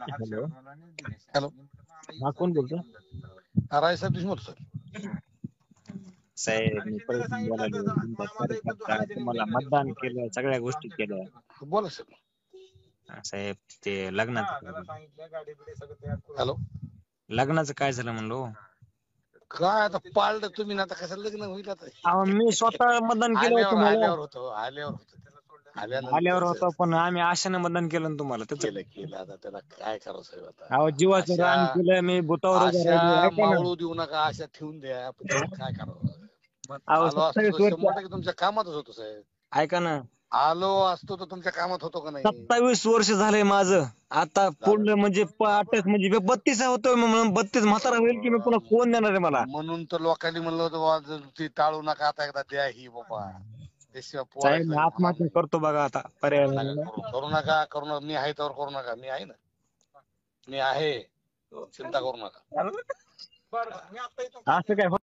Hello. Hello. हा, कोण बोलतो? रायसाहेब देशमुख सर. साहेब, मी परत बोलायलो. तुमचा कार्यकर्ता, तुम्हाला मतदान केलं, सगळ्या गोष्टी केल्या. बोला सर. साहेब, ते लग्नाचं हॅलो. लग्नाचं काय झालं म्हणलो? काय आता पाळलं तुम्ही ना, आता कसं लग्न होईल आता? अहो, मी स्वतः मतदान केलं होतं तुम्हाला. आल्यावर होतो. आल्यावर होतं, पण आम्ही आशेनं मतदान केलं ना तुम्हाला. त्याचं केलं आता त्याला काय करावं साहेब अहो, आता? जीवाचं रान केलं मी, बुतावर उभा राहिलो. आशा ऐका ना. मावळू देऊ नका, आशा ठेवून द्या. आपण त्याला काय करावं? अहो, आलो असतो 27 तर वर्ष 100% तुमच्या कामातच होतो साहेब. ऐका ना, आलो असतो तर तुमच्या कामात होतो का नाही? 27 वर्ष झालंय माझं. आता पूर्ण म्हणजे 28 म्हणजे 32 होतोय, म्हणून 32 म्हातारा होईल की मी, पुन्हा कोण देणार आहे मला? म्हणून तर लोकांनी म्हणलं होतं बाबा, ती टाळू नका, आता एकदा द्या ही बाबा. त्याशिवाय साहेब, पोरायचं मी होणार आत्महत्या नाही. करतो बघा आता, पर्याय नका नाही. करू नका, करू नका. मी आहे तर करू नका. मी आहे ना, मी आहे. चिंता करू नका. असं काय